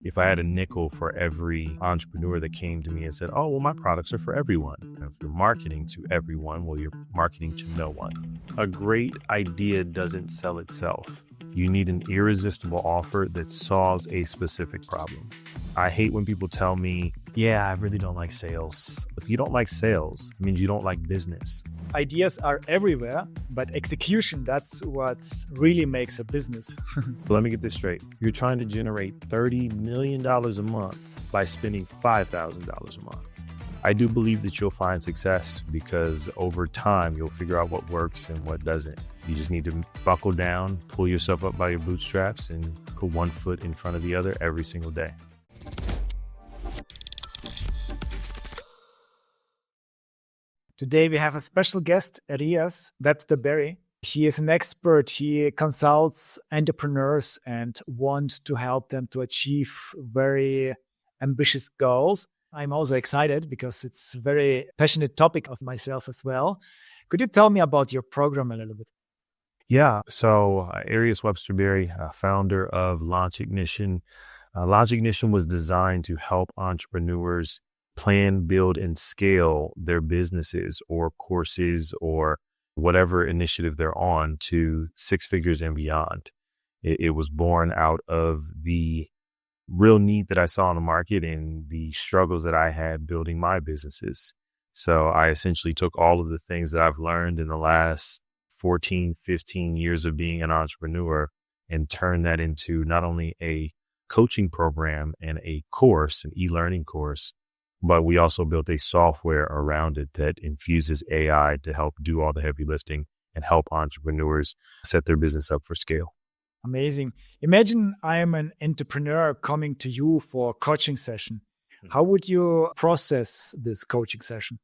If I had a nickel for every entrepreneur that came to me and said, oh, well, my products are for everyone. If you're marketing to everyone, well, you're marketing to no one. A great idea doesn't sell itself. You need an irresistible offer that solves a specific problem. I hate when people tell me, yeah, I really don't like sales. If you don't like sales, it means you don't like business. Ideas are everywhere, but execution, that's what really makes a business. Let me get this straight. You're trying to generate $30 million a month by spending $5,000 a month. I do believe that you'll find success because over time, you'll figure out what works and what doesn't. You just need to buckle down, pull yourself up by your bootstraps, and put one foot in front of the other every single day. Today we have a special guest, Arias WebsterBerry. He is an expert. He consults entrepreneurs and wants to help them to achieve very ambitious goals. I'm also excited because it's a very passionate topic of myself as well. Could you tell me about your program a little bit? Yeah, so Arias WebsterBerry, founder of Launch Ignition. Launch Ignition was designed to help entrepreneurs plan, build, and scale their businesses or courses or whatever initiative they're on to six figures and beyond. It was born out of the real need that I saw in the market and the struggles that I had building my businesses. So I essentially took all of the things that I've learned in the last 14, 15 years of being an entrepreneur and turned that into not only a coaching program and a course, an e-learning course, but we also built a software around it that infuses AI to help do all the heavy lifting and help entrepreneurs set their business up for scale. Amazing. Imagine I am an entrepreneur coming to you for a coaching session. How would you process this coaching session?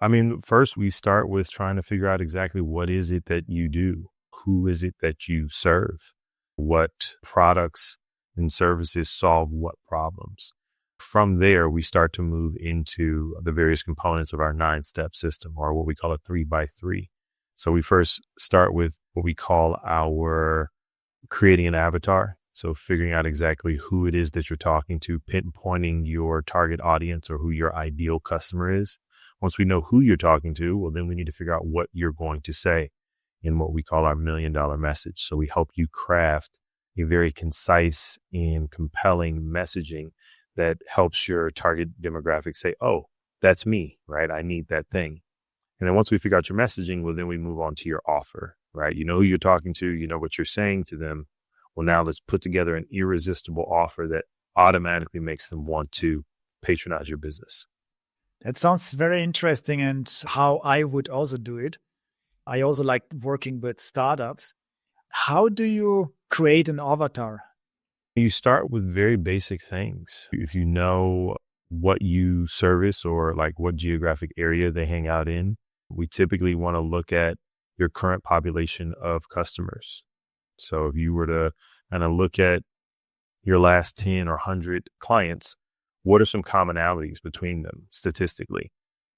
I mean, first we start with trying to figure out exactly what is it that you do? Who is it that you serve? What products and services solve what problems? From there, we start to move into the various components of our 9-step system, or what we call a 3x3. So we first start with what we call our creating an avatar. So figuring out exactly who it is that you're talking to, pinpointing your target audience or who your ideal customer is. Once we know who you're talking to, well, then we need to figure out what you're going to say in what we call our $1 million message. So we help you craft a very concise and compelling messaging that helps your target demographic say, oh, that's me, right? I need that thing. And then once we figure out your messaging, well, then we move on to your offer, right? You know who you're talking to, you know what you're saying to them. Well, now let's put together an irresistible offer that automatically makes them want to patronize your business. That sounds very interesting and how I would also do it. I also like working with startups. How do you create an avatar? You start with very basic things. If you know what you service or like what geographic area they hang out in, we typically want to look at your current population of customers. So if you were to kind of look at your last 10 or 100 clients, what are some commonalities between them statistically?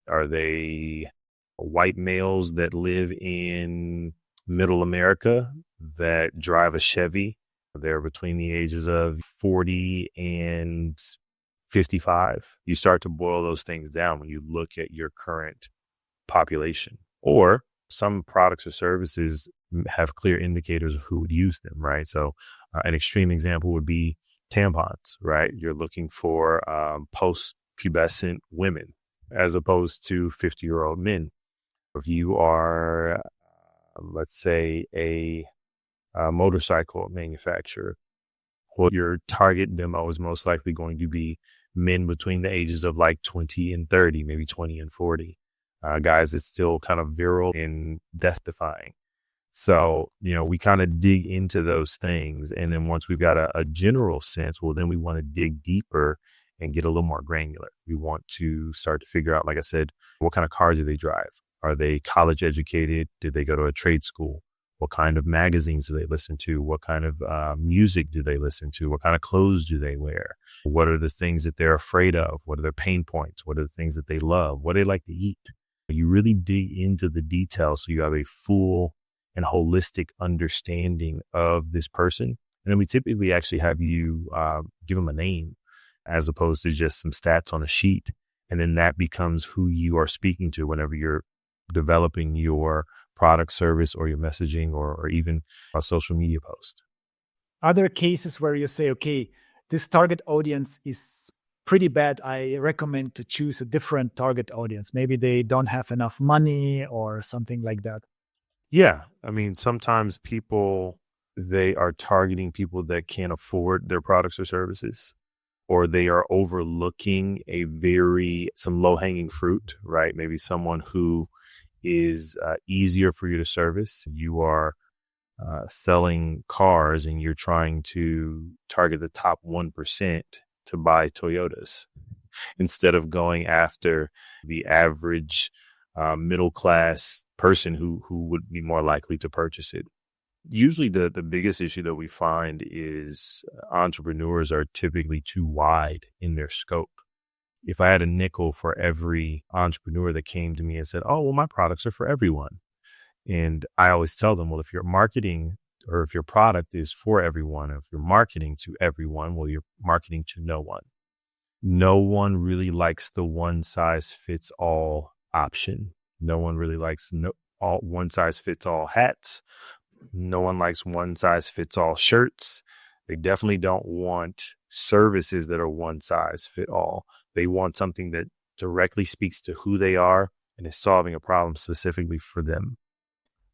Are they white males that live in middle America that drive a Chevy? They're between the ages of 40 and 55. You start to boil those things down when you look at your current population. Or some products or services have clear indicators of who would use them, right? So an extreme example would be tampons, right? You're looking for post-pubescent women as opposed to 50-year-old men. If you are, let's say, a motorcycle manufacturer, well, your target demo is most likely going to be men between the ages of like 20 and 30, maybe 20 and 40. Guys that's still kind of virile and death defying. So, we kind of dig into those things. And then once we've got a general sense, well, then we want to dig deeper and get a little more granular. We want to start to figure out, like I said, what kind of car do they drive? Are they college educated? Did they go to a trade school? What kind of magazines do they listen to? What kind of music do they listen to? What kind of clothes do they wear? What are the things that they're afraid of? What are their pain points? What are the things that they love? What do they like to eat? You really dig into the details so you have a full and holistic understanding of this person. And then we typically actually have you give them a name as opposed to just some stats on a sheet. And then that becomes who you are speaking to whenever you're developing your product, service, or your messaging, or even a social media post. Are there cases where you say, okay, this target audience is pretty bad. I recommend to choose a different target audience. Maybe they don't have enough money or something like that. Yeah. I mean, sometimes they are targeting people that can't afford their products or services, or they are overlooking some low hanging fruit, right? Maybe someone who is easier for you to service. You are selling cars and you're trying to target the top 1% to buy Toyotas instead of going after the average middle class person who would be more likely to purchase it. Usually the biggest issue that we find is entrepreneurs are typically too wide in their scope. If I had a nickel for every entrepreneur that came to me and said, oh, well, my products are for everyone. And I always tell them, well, if you're marketing or if your product is for everyone, if you're marketing to everyone, well, you're marketing to no one. No one really likes the one size fits all option. No one really likes one size fits all hats. No one likes one size fits all shirts. They definitely don't want services that are one size fit all. They want something that directly speaks to who they are and is solving a problem specifically for them.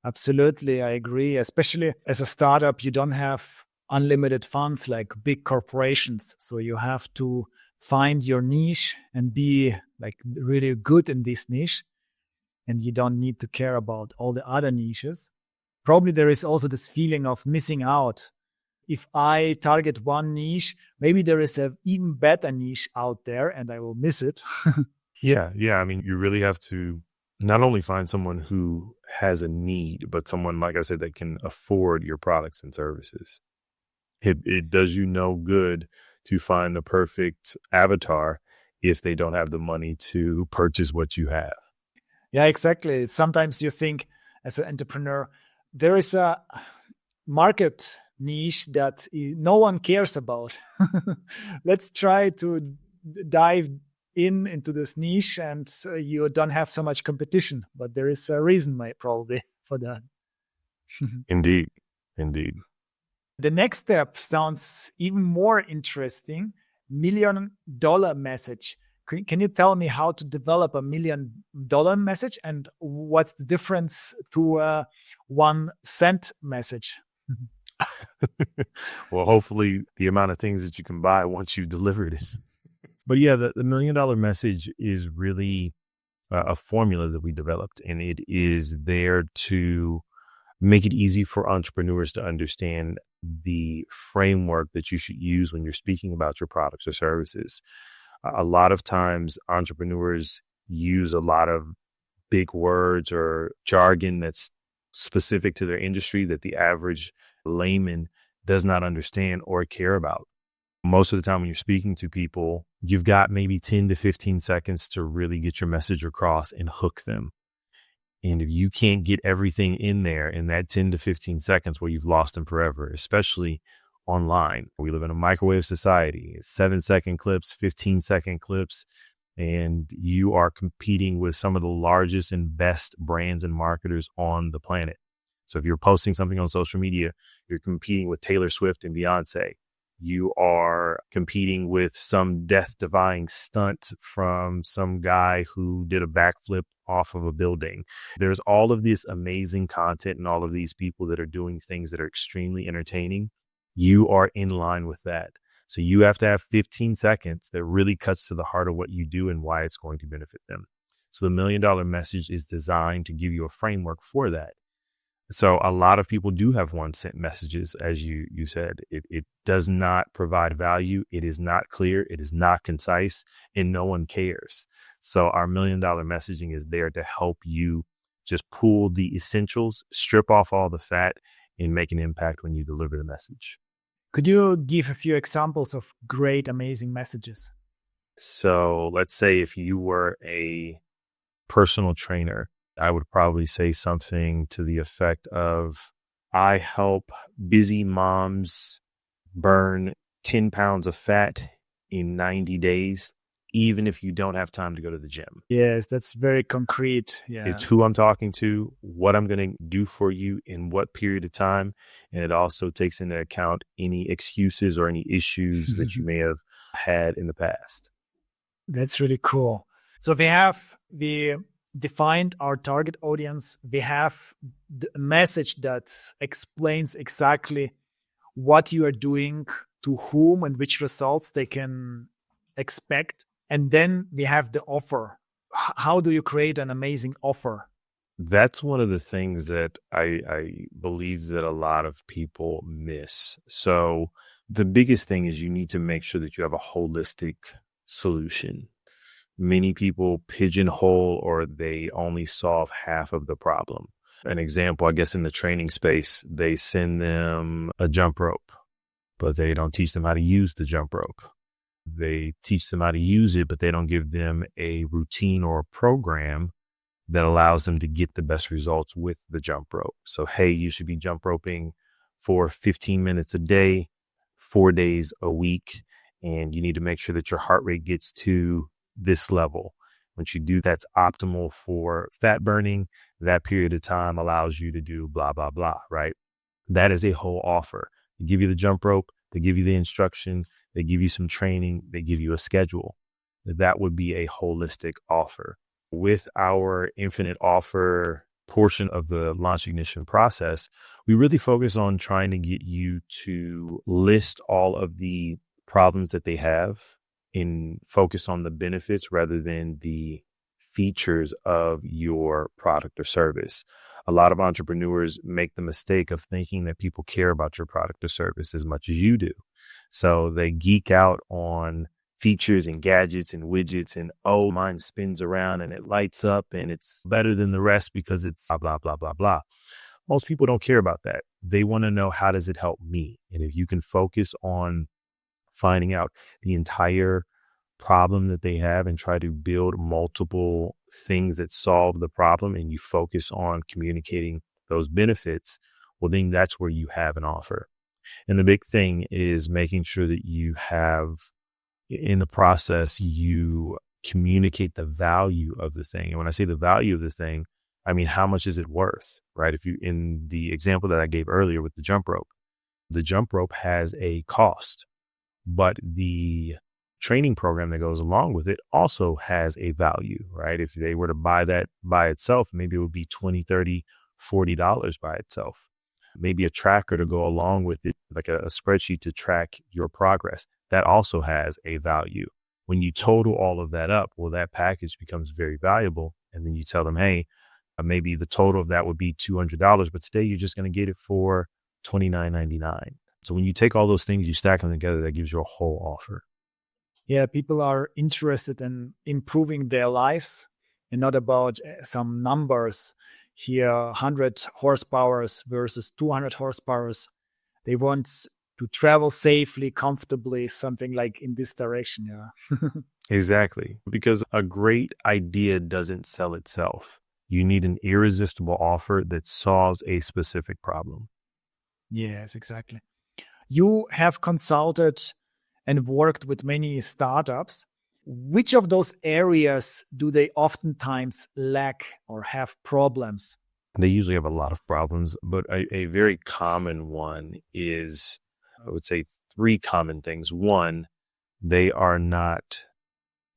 Absolutely, I agree. Especially as a startup, you don't have unlimited funds like big corporations. So you have to find your niche and be like really good in this niche. And you don't need to care about all the other niches. Probably there is also this feeling of missing out. If I target one niche, maybe there is an even better niche out there and I will miss it. Yeah. I mean, you really have to not only find someone who has a need, but someone, like I said, that can afford your products and services. It does you no good to find the perfect avatar if they don't have the money to purchase what you have. Yeah, exactly. Sometimes you think as an entrepreneur, there is a market niche that no one cares about. Let's try to dive into this niche and you don't have so much competition, but there is a reason probably for that. Indeed. The next step sounds even more interesting. $1 million message. Can you tell me how to develop a $1 million message and what's the difference to a 1 cent message? Well, hopefully the amount of things that you can buy once you've delivered it. But yeah, the $1 million message is really a formula that we developed, and it is there to make it easy for entrepreneurs to understand the framework that you should use when you're speaking about your products or services. A lot of times entrepreneurs use a lot of big words or jargon that's specific to their industry that the average layman does not understand or care about. Most of the time when you're speaking to people, you've got maybe 10 to 15 seconds to really get your message across and hook them. And if you can't get everything in there in that 10 to 15 seconds, well, you've lost them forever, especially online. We live in a microwave society. 7-second clips, 15-second clips, and you are competing with some of the largest and best brands and marketers on the planet. So if you're posting something on social media, you're competing with Taylor Swift and Beyonce. You are competing with some death-defying stunt from some guy who did a backflip off of a building. There's all of this amazing content and all of these people that are doing things that are extremely entertaining. You are in line with that. So you have to have 15 seconds that really cuts to the heart of what you do and why it's going to benefit them. So the $1 million message is designed to give you a framework for that. So a lot of people do have 1 cent messages, as you said. It does not provide value. It is not clear. It is not concise, and no one cares. So our $1 million messaging is there to help you just pull the essentials, strip off all the fat, and make an impact when you deliver the message. Could you give a few examples of great, amazing messages? So let's say if you were a personal trainer, I would probably say something to the effect of, I help busy moms burn 10 pounds of fat in 90 days, even if you don't have time to go to the gym. Yes, that's very concrete. Yeah. It's who I'm talking to, what I'm going to do for you in what period of time. And it also takes into account any excuses or any issues that you may have had in the past. That's really cool. So we defined our target audience. We have the message that explains exactly what you are doing, to whom and which results they can expect. And then we have the offer. How do you create an amazing offer? That's one of the things that I believe that a lot of people miss. So the biggest thing is you need to make sure that you have a holistic solution. Many people pigeonhole or they only solve half of the problem. An example, I guess in the training space, they send them a jump rope, but they don't teach them how to use the jump rope. They teach them how to use it, but they don't give them a routine or a program that allows them to get the best results with the jump rope. So, hey, you should be jump roping for 15 minutes a day, 4 days a week, and you need to make sure that your heart rate gets to this level. Once you do, that's optimal for fat burning. That period of time allows you to do blah, blah, blah, right? That is a whole offer. They give you the jump rope, they give you the instruction, they give you some training, they give you a schedule. That would be a holistic offer. With our infinite offer portion of the launch ignition process, we really focus on trying to get you to list all of the problems that they have and focus on the benefits rather than the features of your product or service. A lot of entrepreneurs make the mistake of thinking that people care about your product or service as much as you do. So they geek out on features and gadgets and widgets and, oh, mine spins around and it lights up and it's better than the rest because it's blah, blah, blah, blah, blah. Most people don't care about that. They want to know, how does it help me? And if you can focus on finding out the entire problem that they have and try to build multiple things that solve the problem, and you focus on communicating those benefits, well, then that's where you have an offer. And the big thing is making sure that you have, in the process, you communicate the value of the thing. And when I say the value of the thing, I mean, how much is it worth, right? If you, in the example that I gave earlier with the jump rope has a cost, but the training program that goes along with it also has a value, right? If they were to buy that by itself, maybe it would be $20, $30, $40 by itself. Maybe a tracker to go along with it, like a spreadsheet to track your progress. That also has a value. When you total all of that up, well, that package becomes very valuable. And then you tell them, hey, maybe the total of that would be $200, but today you're just going to get it for $29.99. So when you take all those things, you stack them together, that gives you a whole offer. Yeah, people are interested in improving their lives and not about some numbers here, 100 horsepower versus 200 horsepower. They want to travel safely, comfortably, something like in this direction. Yeah. Exactly. Because a great idea doesn't sell itself. You need an irresistible offer that solves a specific problem. Yes, exactly. You have consulted and worked with many startups. Which of those areas do they oftentimes lack or have problems? They usually have a lot of problems, but a very common one is, I would say, 3 common things. One, they are not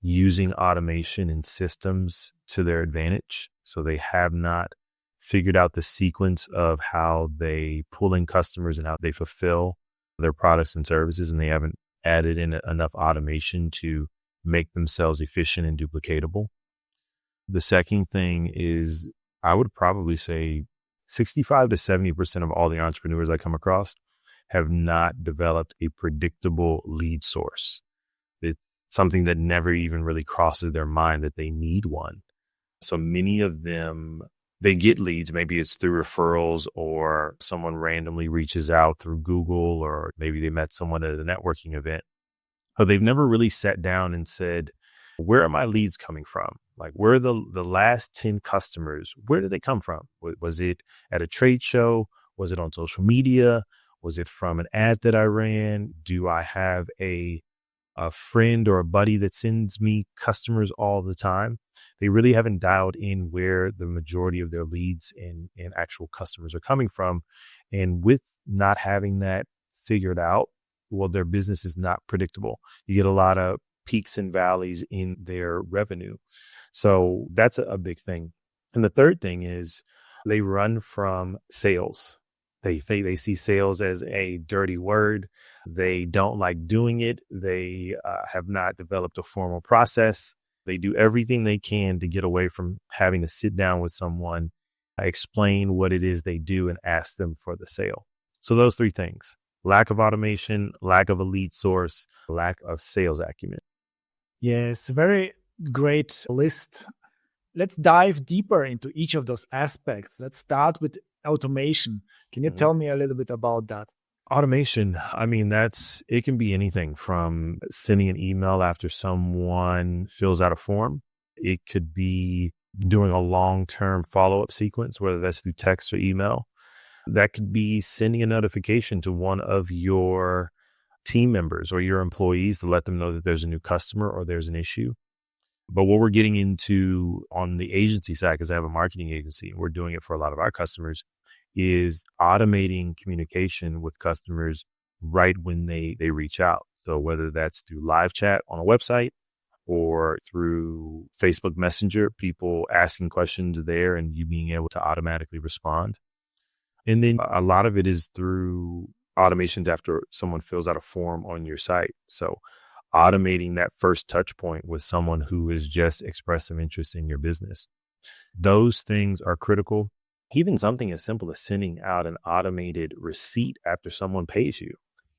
using automation and systems to their advantage. So they have not figured out the sequence of how they pull in customers and how they fulfill their products and services, and they haven't added in enough automation to make themselves efficient and duplicatable. The second thing is, I would probably say 65 to 70% of all the entrepreneurs I come across have not developed a predictable lead source. It's something that never even really crosses their mind that they need one. So many of them, they get leads. Maybe it's through referrals or someone randomly reaches out through Google, or maybe they met someone at a networking event. But they've never really sat down and said, where are my leads coming from? Like, where are the last 10 customers? Where did they come from? Was it at a trade show? Was it on social media? Was it from an ad that I ran? Do I have a friend or a buddy that sends me customers all the time? They really haven't dialed in where the majority of their leads and actual customers are coming from. And with not having that figured out, well, their business is not predictable. You get a lot of peaks and valleys in their revenue. So that's a big thing. And the third thing is they run from sales. They see sales as a dirty word. They don't like doing it. They have not developed a formal process. They do everything they can to get away from having to sit down with someone, explain what it is they do, and ask them for the sale. So those three things: lack of automation, lack of a lead source, lack of sales acumen. Yes, very great list. Let's dive deeper into each of those aspects. Let's start with automation. Can you tell me a little bit about that? Automation, I mean, it can be anything from sending an email after someone fills out a form. It could be doing a long-term follow-up sequence, whether that's through text or email. That could be sending a notification to one of your team members or your employees to let them know that there's a new customer or there's an issue. But what we're getting into on the agency side, because I have a marketing agency and we're doing it for a lot of our customers, is automating communication with customers right when they reach out. So whether that's through live chat on a website or through Facebook Messenger, people asking questions there and you being able to automatically respond. And then a lot of it is through automations after someone fills out a form on your site. So automating that first touch point with someone who has just expressed some interest in your business. Those things are critical. Even something as simple as sending out an automated receipt after someone pays you.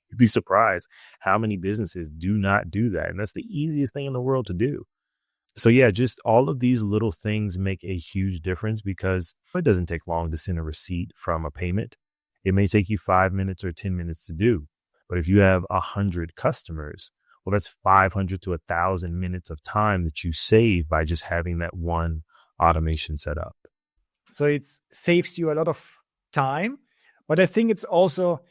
You'd be surprised how many businesses do not do that. And that's the easiest thing in the world to do. So yeah, just all of these little things make a huge difference because it doesn't take long to send a receipt from a payment. It may take you 5 minutes or 10 minutes to do. But if you have 100 customers, well, that's 500 to 1,000 minutes of time that you save by just having that one automation set up. So it saves you a lot of time, but I think it's also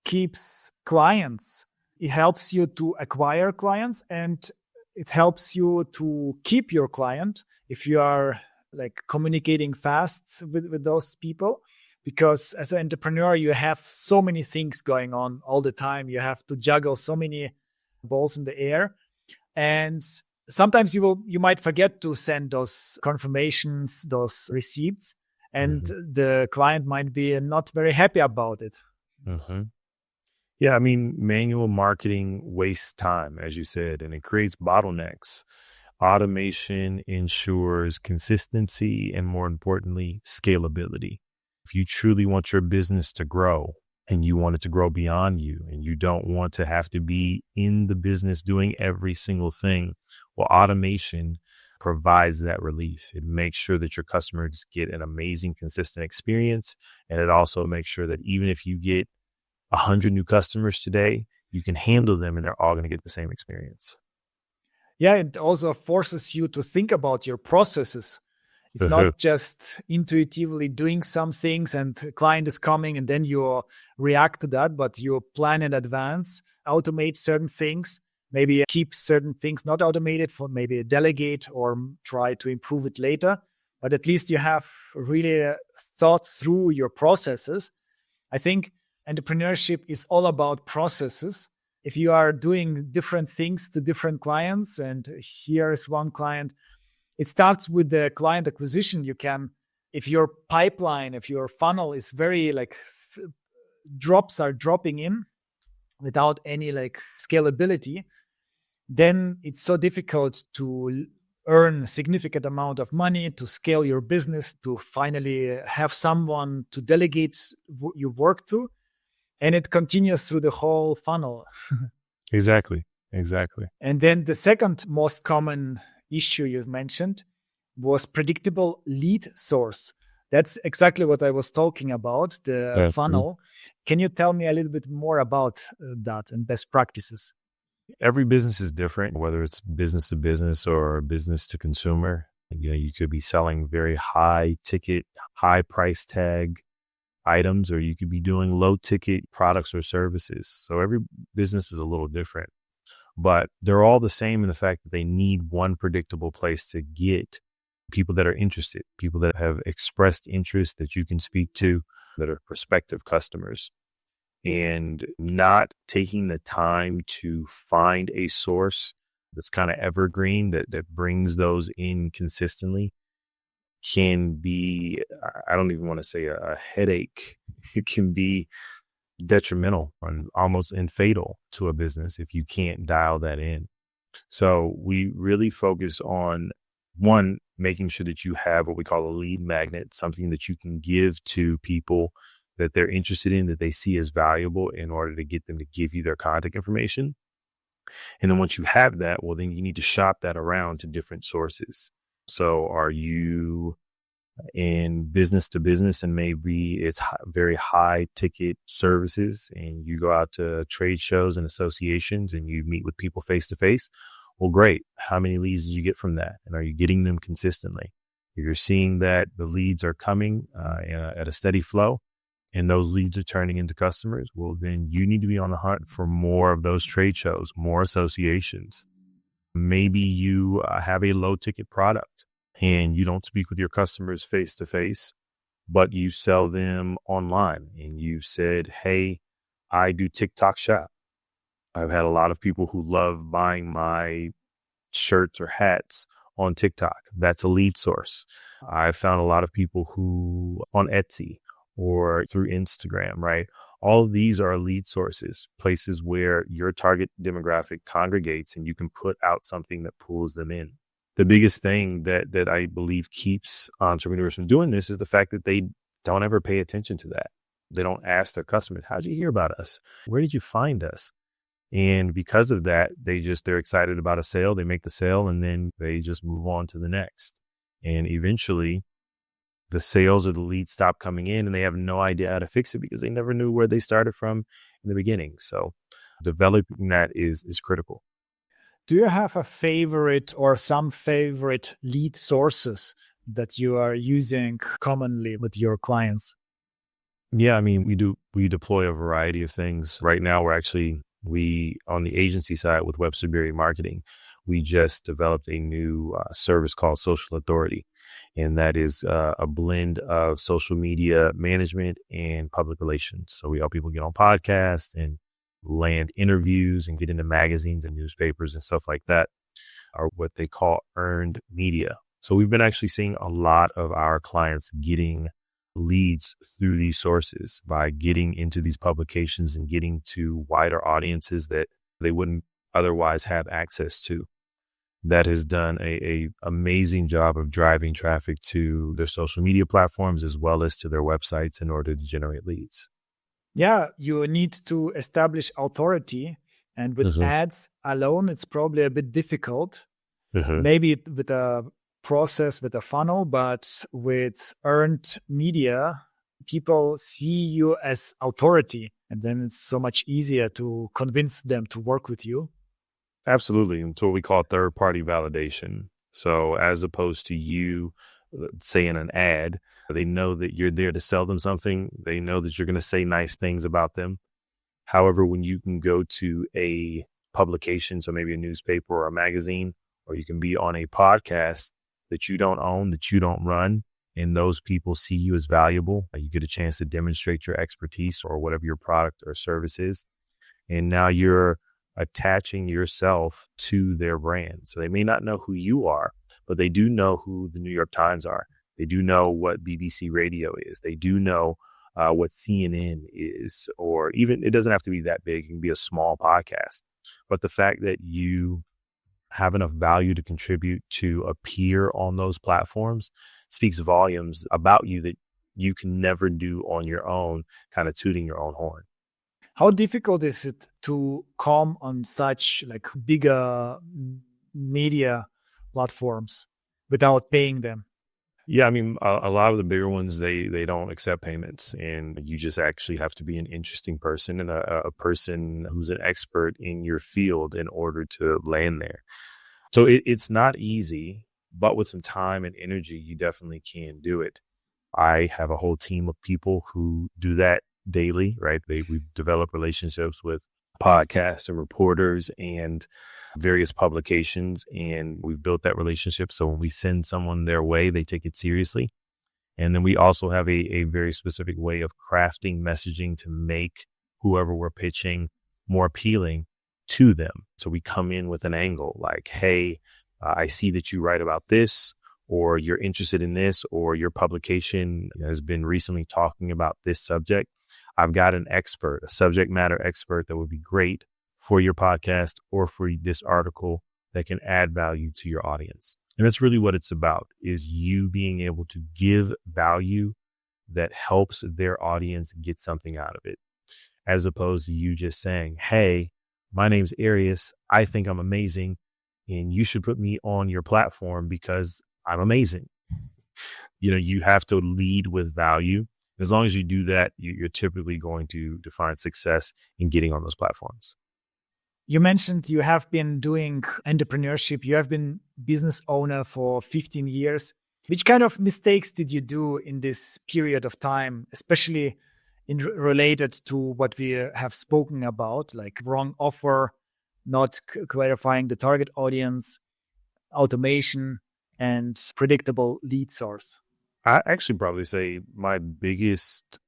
keeps clients. It helps you to acquire clients and it helps you to keep your client if you are like communicating fast with those people. Because as an entrepreneur, you have so many things going on all the time. You have to juggle so many balls in the air. And sometimes you might forget to send those confirmations, those receipts, and the client might be not very happy about it. Yeah, I mean, manual marketing wastes time, as you said, and it creates bottlenecks. Automation ensures consistency and, more importantly, scalability. If you truly want your business to grow and you want it to grow beyond you and you don't want to have to be in the business doing every single thing, well, automation provides that relief. It makes sure that your customers get an amazing, consistent experience. And it also makes sure that even if you get 100 new customers today, you can handle them and they're all going to get the same experience. Yeah, it also forces you to think about your processes. It's not just intuitively doing some things and the client is coming and then you react to that, but you plan in advance, automate certain things, maybe keep certain things not automated for maybe delegate or try to improve it later. But at least you have really thought through your processes. I think entrepreneurship is all about processes. If you are doing different things to different clients, and here is one client, it starts with the client acquisition. You can, if your pipeline, if your funnel is very drops are dropping in without any scalability, then it's so difficult to earn a significant amount of money, to scale your business, to finally have someone to delegate your work to. And it continues through the whole funnel. Exactly. And then the second most common issue you've mentioned was predictable lead source. That's exactly what I was talking about, the funnel. Can you tell me a little bit more about that and best practices? Every business is different, whether it's business to business or business to consumer. You could be selling very high ticket, high price tag items, or you could be doing low ticket products or services. So every business is a little different, but they're all the same in the fact that they need one predictable place to get people that are interested, people that have expressed interest that you can speak to, that are prospective customers. And not taking the time to find a source that's kind of evergreen, that brings those in consistently, can be, I don't even want to say a headache. It can be detrimental and almost and fatal to a business if you can't dial that in. So we really focus on, one, making sure that you have what we call a lead magnet, something that you can give to people that they're interested in, that they see as valuable, in order to get them to give you their contact information. And then once you have that, well, then you need to shop that around to different sources. So are you in business to business, and maybe it's very high ticket services, and you go out to trade shows and associations and you meet with people face to face? Well, great. How many leads did you get from that? And are you getting them consistently? If you're seeing that the leads are coming at a steady flow, and those leads are turning into customers, well, then you need to be on the hunt for more of those trade shows, more associations. Maybe you have a low ticket product and you don't speak with your customers face to face, but you sell them online, and you said, hey, I do TikTok shop. I've had a lot of people who love buying my shirts or hats on TikTok. That's a lead source. I've found a lot of people who on Etsy or through Instagram, right? All of these are lead sources, places where your target demographic congregates and you can put out something that pulls them in. The biggest thing that I believe keeps entrepreneurs from doing this is the fact that they don't ever pay attention to that. They don't ask their customers, how'd you hear about us? Where did you find us? And because of that, they're excited about a sale. They make the sale and then they just move on to the next. And eventually the sales or the leads stop coming in, and they have no idea how to fix it because they never knew where they started from in the beginning. So developing that is critical. Do you have a favorite or some favorite lead sources that you are using commonly with your clients? Yeah, I mean, we deploy a variety of things. Right now, we on the agency side with WebsterBerry Marketing, we just developed a new service called Social Authority. And that is a blend of social media management and public relations. So we help people get on podcasts and land interviews and get into magazines and newspapers and stuff like that, are what they call earned media. So we've been actually seeing a lot of our clients getting leads through these sources by getting into these publications and getting to wider audiences that they wouldn't otherwise have access to. That has done a amazing job of driving traffic to their social media platforms as well as to their websites in order to generate leads. Yeah, you need to establish authority. And with ads alone, it's probably a bit difficult. Maybe with a process, with a funnel, but with earned media, people see you as authority. And then it's so much easier to convince them to work with you. Absolutely. It's what we call third-party validation. So as opposed to you, say in an ad, they know that you're there to sell them something. They know that you're going to say nice things about them. However, when you can go to a publication, so maybe a newspaper or a magazine, or you can be on a podcast that you don't own, that you don't run, and those people see you as valuable, you get a chance to demonstrate your expertise or whatever your product or service is. And now you're attaching yourself to their brand. So they may not know who you are, but they do know who the New York Times are. They do know what BBC Radio is. They do know what CNN is, or even, it doesn't have to be that big. It can be a small podcast. But the fact that you have enough value to contribute to appear on those platforms speaks volumes about you that you can never do on your own, kind of tooting your own horn. How difficult is it to come on such like bigger media platforms without paying them? Yeah, I mean, a lot of the bigger ones, they don't accept payments, and you just actually have to be an interesting person and a person who's an expert in your field in order to land there. So it's not easy, but with some time and energy, you definitely can do it. I have a whole team of people who do that daily, right? We've developed relationships with podcasts and reporters and various publications, and we've built that relationship. So when we send someone their way, they take it seriously. And then we also have a very specific way of crafting messaging to make whoever we're pitching more appealing to them. So we come in with an angle like, hey, I see that you write about this, or you're interested in this, or your publication has been recently talking about this subject. I've got an expert, a subject matter expert that would be great for your podcast or for this article that can add value to your audience. And that's really what it's about, is you being able to give value that helps their audience get something out of it, as opposed to you just saying, hey, my name's Arias. I think I'm amazing, and you should put me on your platform because I'm amazing. You have to lead with value. As long as you do that, you're typically going to find success in getting on those platforms. You mentioned you have been doing entrepreneurship. You have been business owner for 15 years. Which kind of mistakes did you do in this period of time, especially related to what we have spoken about, like wrong offer, not clarifying the target audience, automation, and predictable lead source? I actually probably say my biggest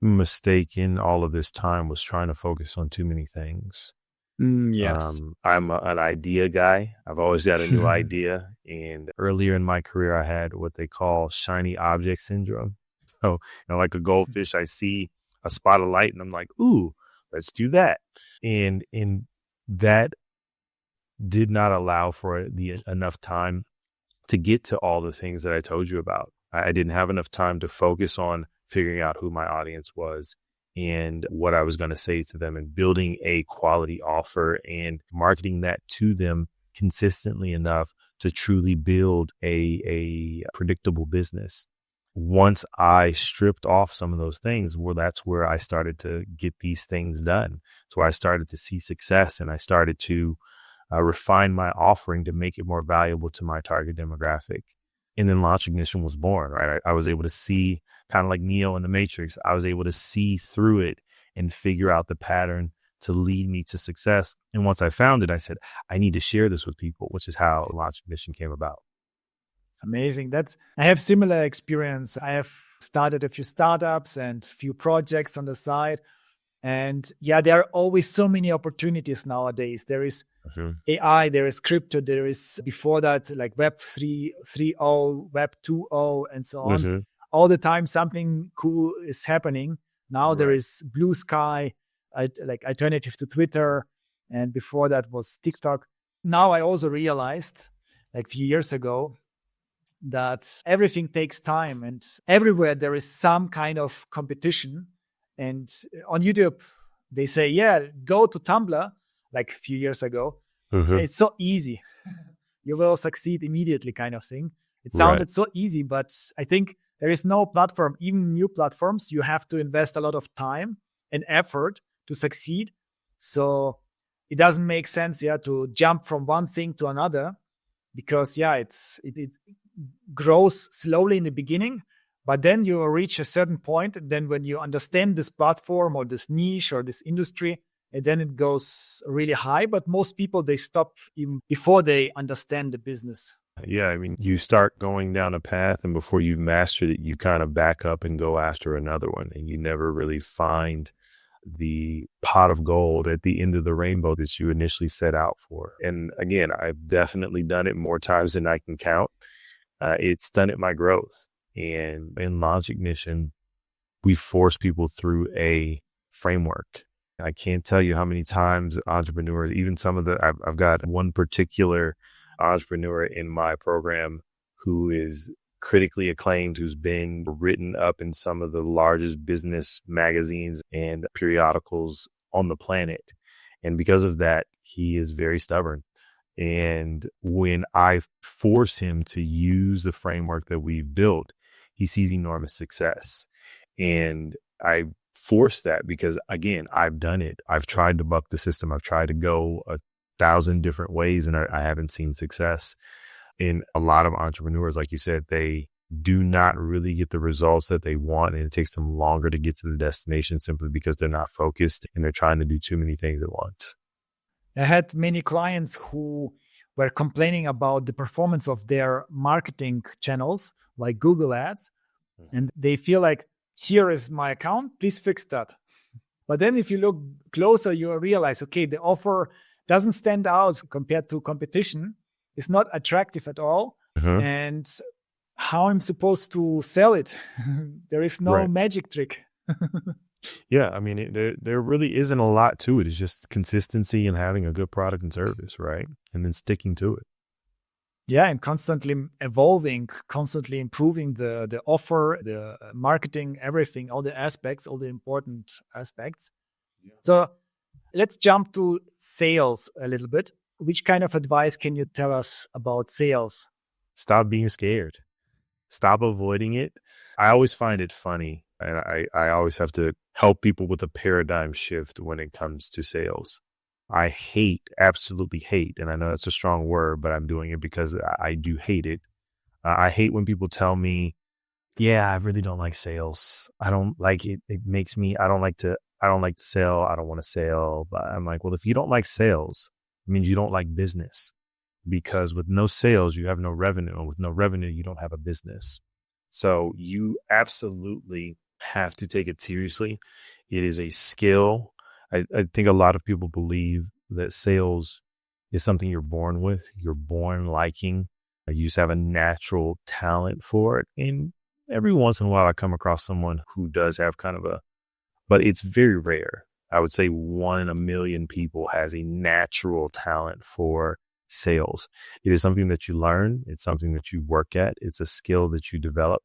mistake in all of this time was trying to focus on too many things. Yes. I'm an idea guy. I've always got a new idea. And earlier in my career, I had what they call shiny object syndrome. So, like a goldfish, I see a spot of light and I'm like, ooh, let's do that. And that did not allow for enough time to get to all the things that I told you about. I didn't have enough time to focus on figuring out who my audience was and what I was going to say to them, and building a quality offer and marketing that to them consistently enough to truly build a predictable business. Once I stripped off some of those things, that's where I started to get these things done. So I started to see success, and I started to refine my offering to make it more valuable to my target demographic. And then Launch Ignition was born, right? I was able to see, kind of like Neo in the Matrix, I was able to see through it and figure out the pattern to lead me to success. And once I found it, I said, I need to share this with people, which is how Launch Ignition came about. Amazing. I have similar experience. I have started a few startups and few projects on the side. And yeah, there are always so many opportunities nowadays. There is AI, there is crypto, there is before that like Web 3.0, Web 2.0, and so on. All the time something cool is happening. Now there is Blue Sky, like alternative to Twitter. And before that was TikTok. Now I also realized like a few years ago that everything takes time, and everywhere there is some kind of competition. And on YouTube, they say, yeah, go to Tumblr, like a few years ago. It's so easy. You will succeed immediately kind of thing. It sounded so easy, but I think there is no platform, even new platforms, you have to invest a lot of time and effort to succeed. So it doesn't make sense, to jump from one thing to another, because, it grows slowly in the beginning. But then you reach a certain point, and then when you understand this platform or this niche or this industry, and then it goes really high. But most people, they stop even before they understand the business. Yeah, I mean, you start going down a path, and before you've mastered it, you kind of back up and go after another one, and you never really find the pot of gold at the end of the rainbow that you initially set out for. And again, I've definitely done it more times than I can count. It's stunted my growth. And in Launch Ignition, we force people through a framework. I can't tell you how many times entrepreneurs, even I've got one particular entrepreneur in my program who is critically acclaimed, who's been written up in some of the largest business magazines and periodicals on the planet. And because of that, he is very stubborn. And when I force him to use the framework that we've built, he sees enormous success. And I force that because, again, I've done it. I've tried to buck the system. I've tried to go 1,000 different ways, and I haven't seen success. And a lot of entrepreneurs, like you said, they do not really get the results that they want, and it takes them longer to get to the destination simply because they're not focused and they're trying to do too many things at once. I had many clients who were complaining about the performance of their marketing channels, like Google Ads, and they feel like, here is my account, please fix that. But then if you look closer, you realize, okay, the offer doesn't stand out compared to competition. It's not attractive at all. And how I'm supposed to sell it? There is no Right. magic trick. Yeah, I mean, there really isn't a lot to it. It's just consistency and having a good product and service, right? And then sticking to it. Yeah, and constantly evolving, constantly improving the offer, the marketing, everything, all the aspects, all the important aspects. Yeah. So let's jump to sales a little bit. Which kind of advice can you tell us about sales? Stop being scared. Stop avoiding it. I always find it funny, and I always have to help people with a paradigm shift when it comes to sales. I absolutely hate, and I know that's a strong word, but I'm doing it because I do hate it. I hate when people tell me, yeah, I really don't like sales. I don't like it. It makes me, I don't like to sell. I don't want to sell. But I'm like, well, if you don't like sales, it means you don't like business, because with no sales, you have no revenue. And with no revenue, you don't have a business. So you absolutely have to take it seriously. It is a skill. I think a lot of people believe that sales is something you're born with, you're born liking. You just have a natural talent for it. And every once in a while, I come across someone who does have but it's very rare. I would say 1 in a million people has a natural talent for sales. It is something that you learn. It's something that you work at. It's a skill that you develop.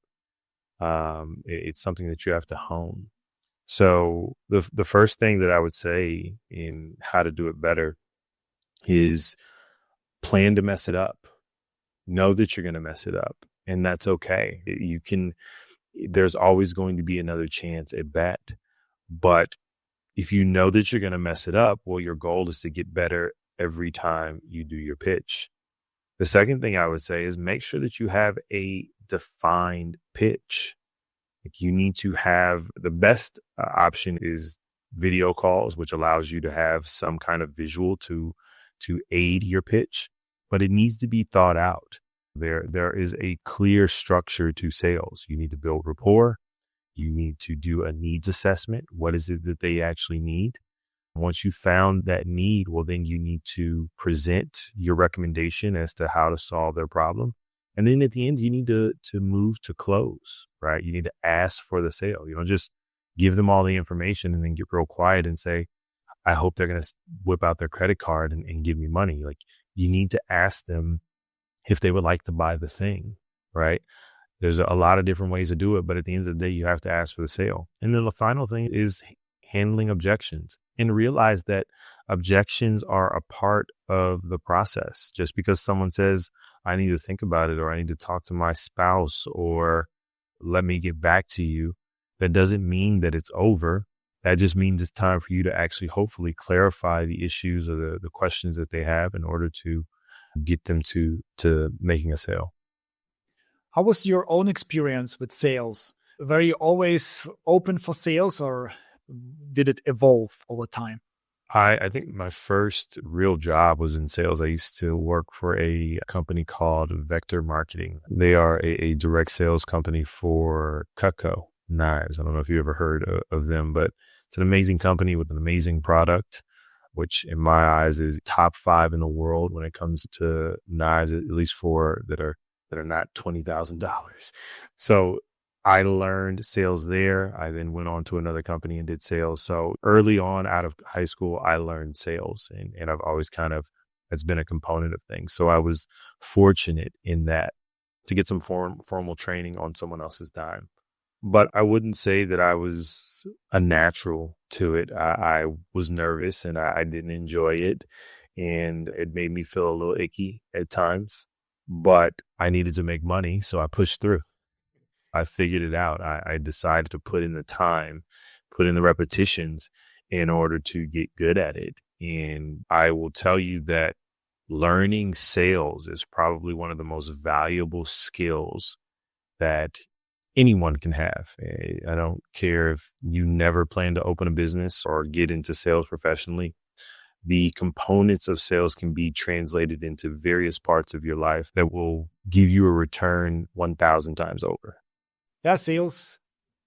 It's something that you have to hone. So the first thing that I would say in how to do it better is plan to mess it up. Know that you're going to mess it up, and that's okay. There's always going to be another chance at bat. But if you know that you're going to mess it up, well, your goal is to get better every time you do your pitch. The second thing I would say is make sure that you have a defined pitch. You need to have the best option is video calls, which allows you to have some kind of visual to aid your pitch, but it needs to be thought out. There is a clear structure to sales. You need to build rapport. You need to do a needs assessment. What is it that they actually need? Once you found that need, well, then you need to present your recommendation as to how to solve their problem. And then at the end, you need to move to close, right? You need to ask for the sale. You don't just give them all the information and then get real quiet and say, I hope they're going to whip out their credit card and give me money. Like, you need to ask them if they would like to buy the thing, right? There's a lot of different ways to do it, but at the end of the day, you have to ask for the sale. And then the final thing is handling objections, and realize that objections are a part of the process. Just because someone says, I need to think about it, or I need to talk to my spouse, or let me get back to you, that doesn't mean that it's over. That just means it's time for you to actually hopefully clarify the issues or the questions that they have in order to get them to making a sale. How was your own experience with sales? Were you always open for sales, or did it evolve over time? I think my first real job was in sales. I used to work for a company called Vector Marketing. They are a direct sales company for Cutco knives. I don't know if you ever heard of them, but it's an amazing company with an amazing product, which in my eyes is top 5 in the world when it comes to knives, at least 4 that are not $20,000. So I learned sales there. I then went on to another company and did sales. So early on out of high school, I learned sales, and I've always that's been a component of things. So I was fortunate in that to get some formal training on someone else's dime. But I wouldn't say that I was a natural to it. I was nervous and I didn't enjoy it, and it made me feel a little icky at times, but I needed to make money. So I pushed through. I figured it out. I decided to put in the time, put in the repetitions in order to get good at it. And I will tell you that learning sales is probably one of the most valuable skills that anyone can have. I don't care if you never plan to open a business or get into sales professionally. The components of sales can be translated into various parts of your life that will give you a return 1,000 times over. Yeah, sales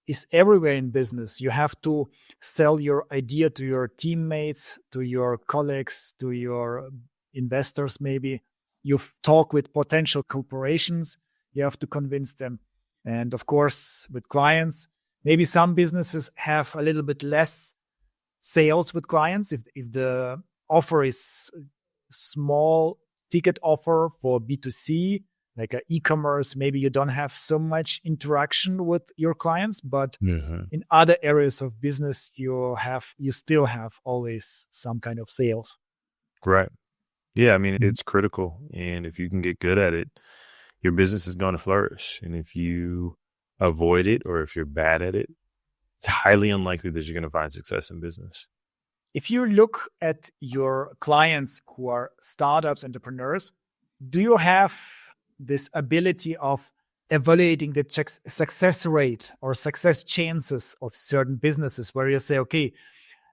is everywhere in business. You have to sell your idea to your teammates, to your colleagues, to your investors, maybe. You talk with potential corporations. You have to convince them. And of course, with clients, maybe some businesses have a little bit less sales with clients. If the offer is small ticket offer for B2C, like an e-commerce, maybe you don't have so much interaction with your clients, but in other areas of business, you still have always some kind of sales. Right. Yeah, I mean, it's critical. And if you can get good at it, your business is going to flourish. And if you avoid it or if you're bad at it, it's highly unlikely that you're going to find success in business. If you look at your clients who are startups, entrepreneurs, do you have this ability of evaluating the success rate or success chances of certain businesses where you say, okay,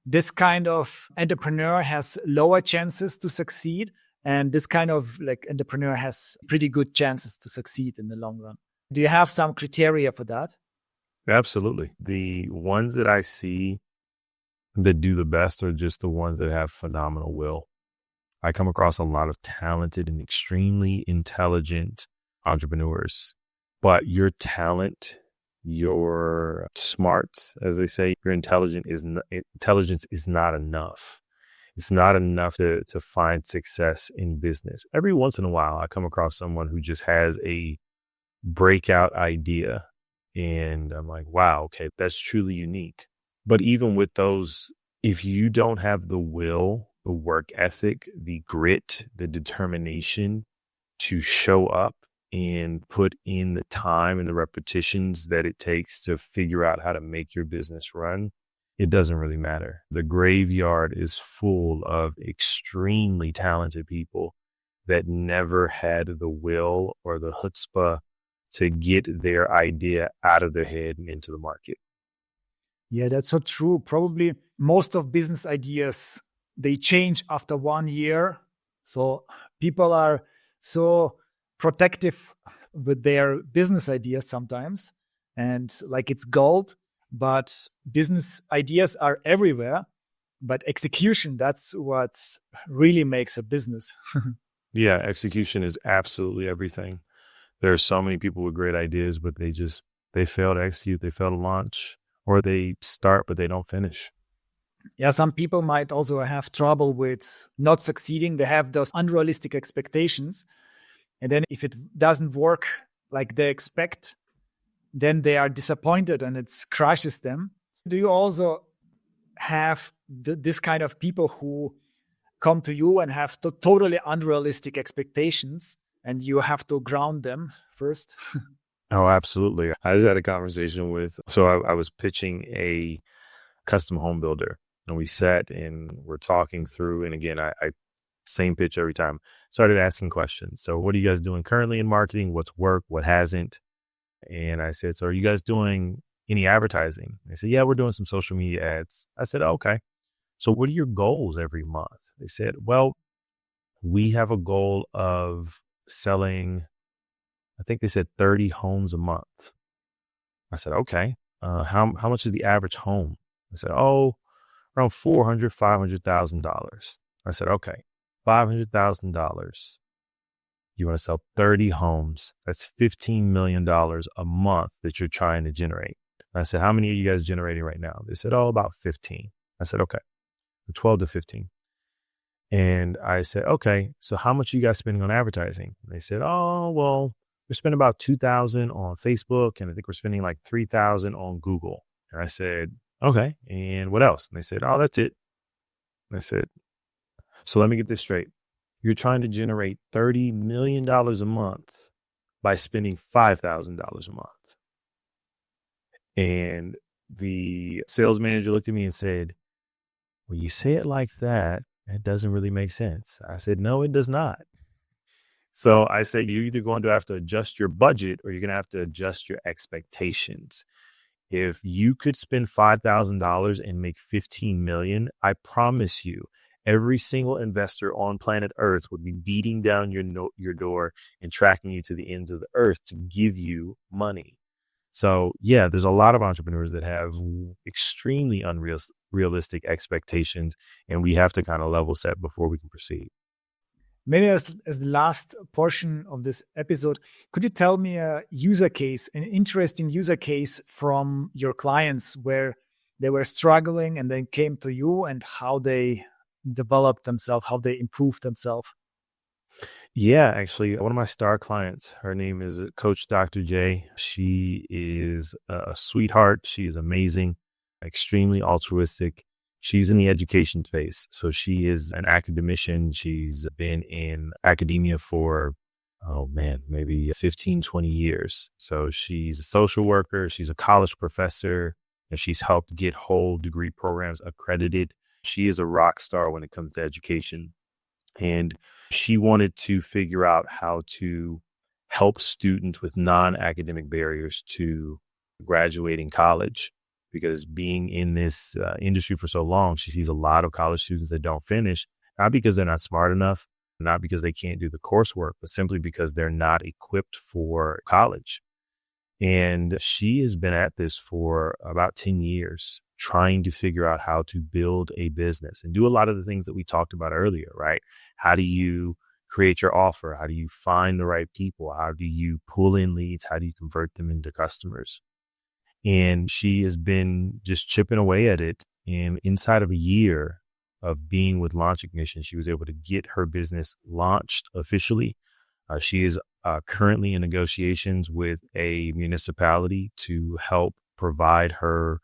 this kind of entrepreneur has lower chances to succeed, and this kind of like entrepreneur has pretty good chances to succeed in the long run? Do you have some criteria for that? Absolutely. The ones that I see that do the best are just the ones that have phenomenal will. I come across a lot of talented and extremely intelligent entrepreneurs, but your talent, your smarts, as they say, your intelligence is not enough. It's not enough to find success in business. Every once in a while, I come across someone who just has a breakout idea, and I'm like, wow, okay, that's truly unique. But even with those, if you don't have the will, the work ethic, the grit, the determination to show up and put in the time and the repetitions that it takes to figure out how to make your business run, it doesn't really matter. The graveyard is full of extremely talented people that never had the will or the chutzpah to get their idea out of their head and into the market. Yeah, that's so true. Probably most of business ideas, they change after 1 year. So people are so protective with their business ideas sometimes, and like it's gold, but business ideas are everywhere. But execution, that's what really makes a business. Yeah, execution is absolutely everything. There are so many people with great ideas, but they fail to execute, they fail to launch, or they start, but they don't finish. Yeah, some people might also have trouble with not succeeding. They have those unrealistic expectations. And then if it doesn't work like they expect, then they are disappointed and it crushes them. Do you also have this kind of people who come to you and have totally unrealistic expectations, and you have to ground them first? Oh, absolutely. I just had a conversation I was pitching a custom home builder, and we sat and we're talking through, and again, I same pitch every time, started asking questions. So what are you guys doing currently in marketing? What's worked? What hasn't? And I said, so are you guys doing any advertising? They said, yeah, we're doing some social media ads. I said, oh, okay. So what are your goals every month? They said, well, we have a goal of selling, I think they said 30 homes a month. I said, okay. How much is the average home? I said, oh, around $400,000, $500,000. I said, okay, $500,000. You want to sell 30 homes. That's $15 million a month that you're trying to generate. I said, how many are you guys generating right now? They said, oh, about 15. I said, okay, 12 to 15. And I said, okay, so how much are you guys spending on advertising? And they said, oh, well, we're spending about $2,000 on Facebook, and I think we're spending like $3,000 on Google. And I said, okay, and what else? And they said, oh, that's it. And I said, so let me get this straight. You're trying to generate $30 million a month by spending $5,000 a month. And the sales manager looked at me and said, well, you say it like that, it doesn't really make sense. I said, no, it does not. So I say you're either going to have to adjust your budget or you're going to have to adjust your expectations. If you could spend $5,000 and make 15 million, I promise you, every single investor on planet Earth would be beating down your door and tracking you to the ends of the earth to give you money. So yeah, there's a lot of entrepreneurs that have extremely unrealistic expectations, and we have to kind of level set before we can proceed. Maybe as the last portion of this episode, could you tell me a user case, an interesting user case from your clients where they were struggling and then came to you and how they developed themselves, how they improved themselves? Yeah, actually, one of my star clients, her name is Coach Dr. J. She is a sweetheart. She is amazing, extremely altruistic. She's in the education space. So she is an academician. She's been in academia for, oh man, maybe 15, 20 years. So she's a social worker. She's a college professor, and she's helped get whole degree programs accredited. She is a rock star when it comes to education. And she wanted to figure out how to help students with non-academic barriers to graduating college, because being in this industry for so long, she sees a lot of college students that don't finish, not because they're not smart enough, not because they can't do the coursework, but simply because they're not equipped for college. And she has been at this for about 10 years, trying to figure out how to build a business and do a lot of the things that we talked about earlier, right? How do you create your offer? How do you find the right people? How do you pull in leads? How do you convert them into customers? And she has been just chipping away at it. And inside of a year of being with Launch Ignition, she was able to get her business launched officially. She is currently in negotiations with a municipality to help provide her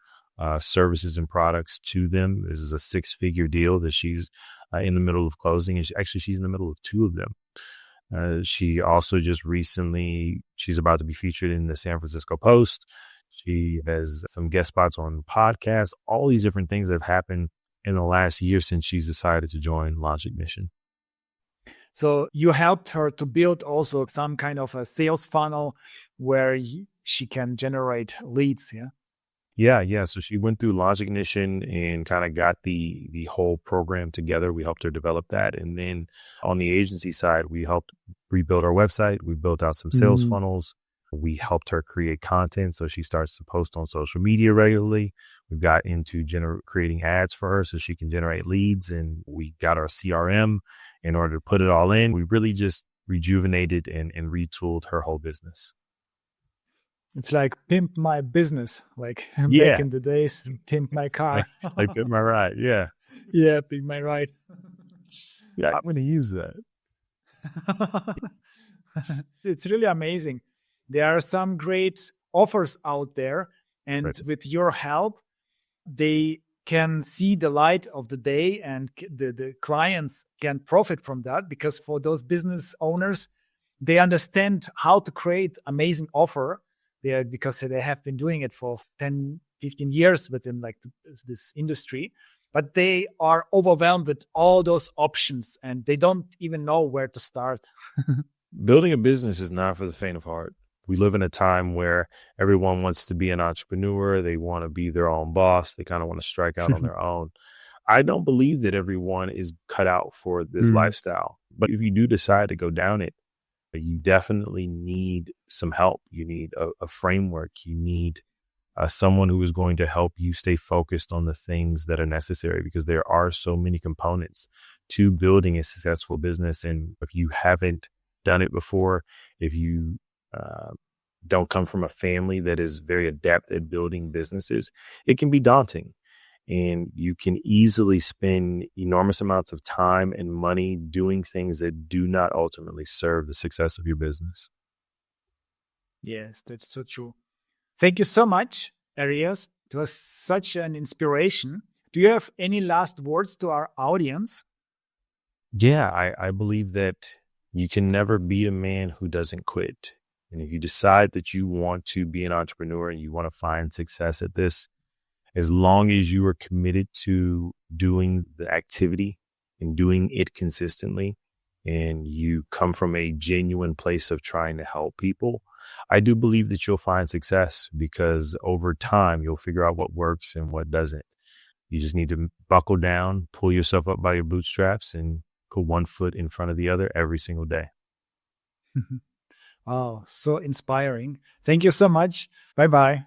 services and products to them. This is a 6-figure deal that she's in the middle of closing. And she's in the middle of 2 of them. She also just recently, she's about to be featured in the San Francisco Post. She has some guest spots on podcasts, all these different things that have happened in the last year since she's decided to join Launch Ignition. So you helped her to build also some kind of a sales funnel where she can generate leads, yeah? Yeah. So she went through Launch Ignition and kind of got the whole program together. We helped her develop that. And then on the agency side, we helped rebuild our website. We built out some sales funnels. We helped her create content, so she starts to post on social media regularly. We've got into creating ads for her so she can generate leads, and we got our CRM in order to put it all in. We really just rejuvenated and retooled her whole business. It's like pimp my business, like Yeah. back in the days, pimp my car. Like pimp my ride, yeah. Yeah, pimp my ride. Yeah, I'm going to use that. It's really amazing. There are some great offers out there, and Right. with your help, they can see the light of the day, and the clients can profit from that, because for those business owners, they understand how to create amazing offer there, because they have been doing it for 10, 15 years within like this industry, but they are overwhelmed with all those options and they don't even know where to start. Building a business is not for the faint of heart. We live in a time where everyone wants to be an entrepreneur. They want to be their own boss. They kind of want to strike out on their own. I don't believe that everyone is cut out for this lifestyle. But if you do decide to go down it, you definitely need some help. You need a framework. You need someone who is going to help you stay focused on the things that are necessary, because there are so many components to building a successful business. And if you haven't done it before, if you don't come from a family that is very adept at building businesses, it can be daunting. And you can easily spend enormous amounts of time and money doing things that do not ultimately serve the success of your business. Yes, that's so true. Thank you so much, Arias. It was such an inspiration. Do you have any last words to our audience? Yeah, I believe that you can never be a man who doesn't quit. And if you decide that you want to be an entrepreneur and you want to find success at this, as long as you are committed to doing the activity and doing it consistently, and you come from a genuine place of trying to help people, I do believe that you'll find success, because over time you'll figure out what works and what doesn't. You just need to buckle down, pull yourself up by your bootstraps, and put one foot in front of the other every single day. Wow, so inspiring. Thank you so much. Bye bye.